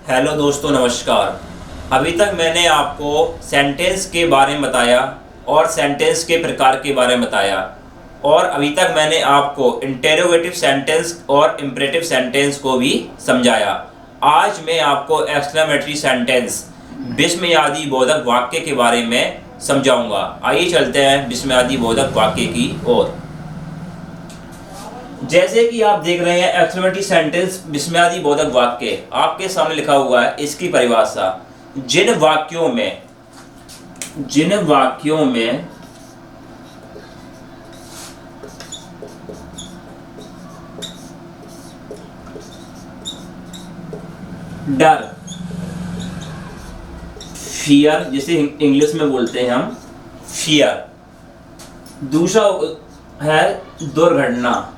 Hello दोस्तों, नमस्कार। अभी तक मैंने आपको सेंटेंस के बारे में बताया और सेंटेंस के प्रकार के बारे में बताया, और अभी तक मैंने आपको इंटेरोगेटिव सेंटेंस और इम्परेटिव सेंटेंस को भी समझाया। आज मैं आपको एक्सक्लेमेटरी सेंटेंस विस्मयादि बोधक वाक्य के बारे में समझाऊंगा। आइए चलते हैं विस्मयादि बोधक वाक्य की ओर। जैसे कि आप देख रहे हैं एक्सक्लेमेटरी सेंटेंस विस्मयादि बोधक वाक्य आपके सामने लिखा हुआ है। इसकी परिभाषा, जिन वाक्यों में डर, फियर, जिसे इंग्लिश में बोलते हैं हम फियर। दूसरा है दुर्घटना,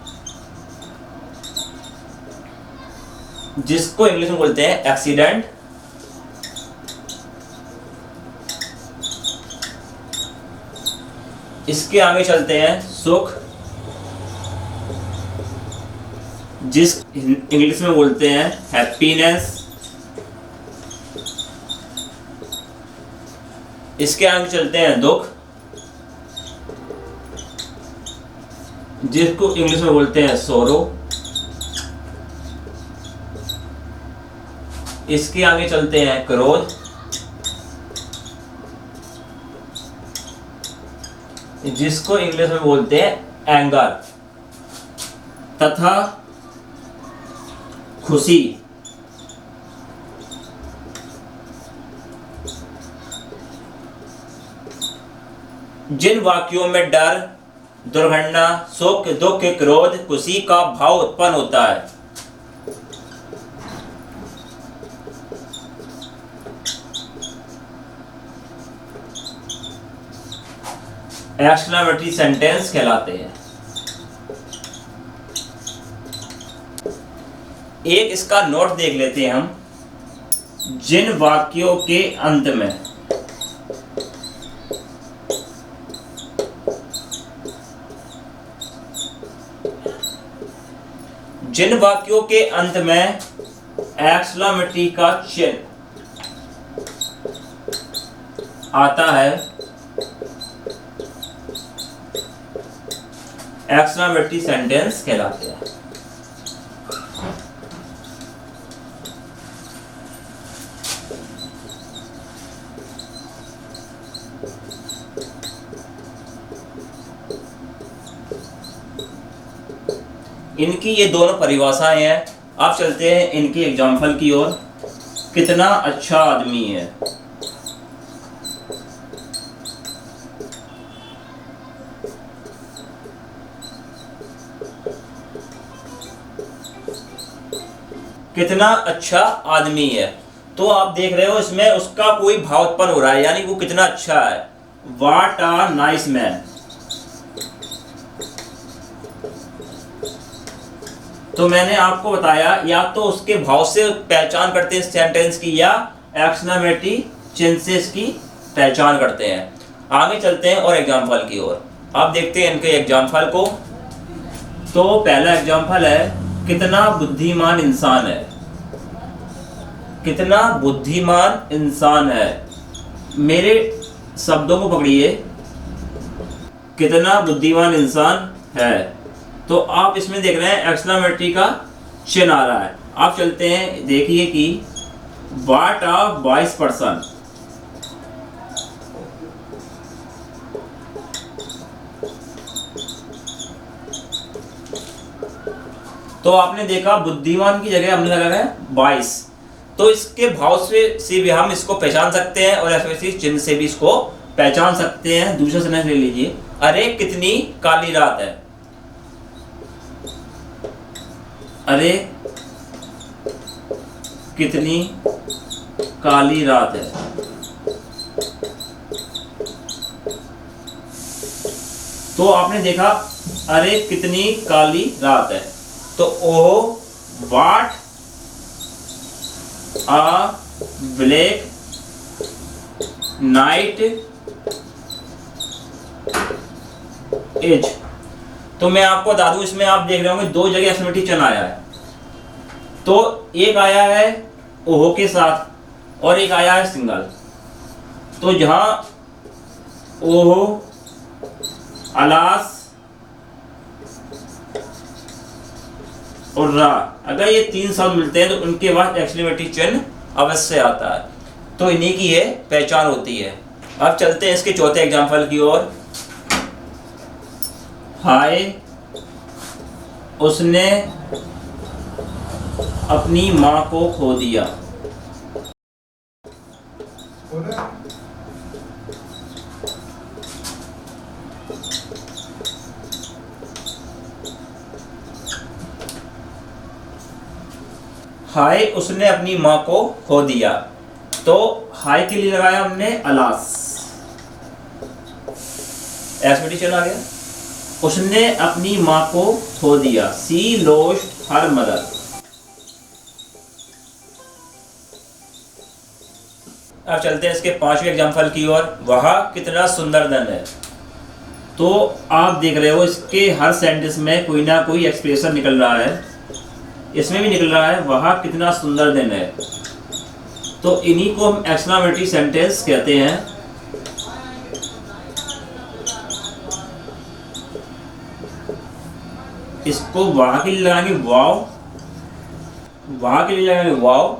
जिसको इंग्लिश में बोलते हैं एक्सीडेंट। इसके आगे चलते हैं सुख, जिस इंग्लिश में बोलते हैं हैप्पीनेस। इसके आगे चलते हैं दुख, जिसको इंग्लिश में बोलते हैं सोरो। इसके आगे चलते हैं क्रोध, जिसको इंग्लिश में बोलते हैं एंगर, तथा खुशी। जिन वाक्यों में डर, दुर्घटना, सुख, दुख, क्रोध, खुशी का भाव उत्पन्न होता है, एक्सक्लेमेटरी सेंटेंस कहलाते हैं। एक इसका नोट देख लेते हैं हम। जिन वाक्यों के अंत में एक्सक्लेमेटरी का चिन्ह आता है, एक्सक्लेमेटरी सेंटेंस कहलाते हैं। इनकी ये दोनों परिभाषाएं हैं। आप चलते हैं इनके एग्जाम्पल की ओर। कितना अच्छा आदमी है, कितना अच्छा आदमी है। तो आप देख रहे हो इसमें उसका कोई भाव उत्पन्न हो रहा है, यानी वो कितना अच्छा है। What a nice man. तो मैंने आपको बताया, या तो उसके भाव से पहचान करते हैं सेंटेंस की, या एक्सक्लेमेटरी चिन्ह की पहचान करते हैं। आगे चलते हैं और एग्जाम्पल की ओर। आप देखते हैं इनके एग्जाम्पल को। तो पहला एग्जाम्पल है, कितना बुद्धिमान इंसान है। कितना बुद्धिमान इंसान है। मेरे शब्दों को पकड़िए, कितना बुद्धिमान इंसान है। तो आप इसमें देख रहे हैं एक्सक्लेमेटरी का चिन्ह आ रहा है। आप चलते हैं, देखिए कि व्हाट अ वाइज पर्सन। तो आपने देखा बुद्धिमान की जगह हमने लगा है वाइस। तो इसके भाव से भी हम इसको पहचान सकते हैं, और एक्सक्लेमेटरी चिन्ह से भी इसको पहचान सकते हैं। दूसरा सेंटेंस ले लीजिए, अरे कितनी काली रात है। अरे कितनी काली रात है। तो आपने देखा अरे कितनी काली रात है। तो oh what a black night is. तो मैं आपको बता दूं, इसमें आप देख रहे होंगे दो जगह एक्सक्लेमेटरी चिन्ह आया है। तो एक आया है ओहो के साथ और एक आया है सिंगल। तो जहाँ ओहो, अलास और रा, अगर ये 3 शब्द मिलते हैं तो उनके बाद एक्सक्लेमेटरी चिन्ह अवश्य आता है। तो इन्हीं की ये पहचान होती है। अब चलते हैं इसके चौथे एग्जाम्पल की ओर। हाय उसने अपनी माँ को खो दिया। हाय उसने अपनी माँ को खो दिया। तो हाय के लिए लगाया हमने अलास, एक्सपेक्टेशन आ गया। उसने अपनी माँ को खो दिया, सी लॉस्ट हर मदर। अब चलते हैं इसके 5वें एग्जाम्पल की ओर। वह कितना सुंदर धन है। तो आप देख रहे हो इसके हर सेंटेंस में कोई ना कोई एक्सप्रेशन निकल रहा है, इसमें भी निकल रहा है वह कितना सुंदर दिन है। तो इन्हीं को हम एक्सक्लेमेटरी सेंटेंस कहते हैं। इसको वाह के लिए लगाएंगे वाव, वाह के लिए लगाएंगे wow,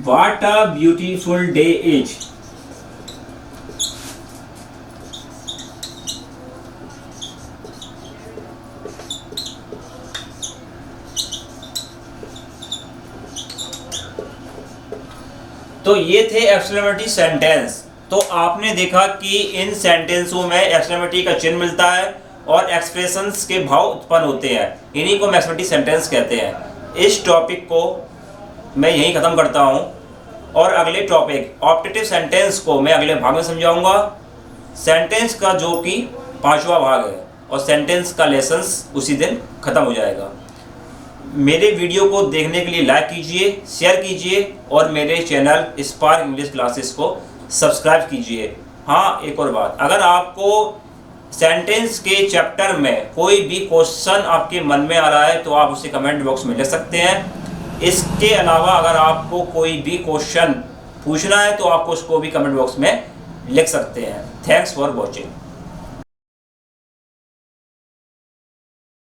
what a beautiful day is. तो ये थे एक्सक्लेमेटरी सेंटेंस। तो आपने देखा कि इन सेंटेंसों में एक्सक्लेमेटरी का चिन्ह मिलता है और एक्सप्रेशंस के भाव उत्पन्न होते हैं। इन्हीं को हम एक्सक्लेमेटरी सेंटेंस कहते हैं। इस टॉपिक को मैं यहीं ख़त्म करता हूं और अगले टॉपिक ऑप्टेटिव सेंटेंस को मैं अगले भाग में समझाऊंगा। सेंटेंस का जो कि 5वां भाग है और सेंटेंस का लेसन्स उसी दिन ख़त्म हो जाएगा। मेरे वीडियो को देखने के लिए लाइक कीजिए, शेयर कीजिए और मेरे चैनल स्पार्क इंग्लिश क्लासेस को सब्सक्राइब कीजिए। हाँ, एक और बात, अगर आपको सेंटेंस के चैप्टर में कोई भी क्वेश्चन आपके मन में आ रहा है तो आप उसे कमेंट बॉक्स में लिख सकते हैं। इसके अलावा अगर आपको कोई भी क्वेश्चन पूछना है तो आप उसको भी कमेंट बॉक्स में लिख सकते हैं। Thanks for watching.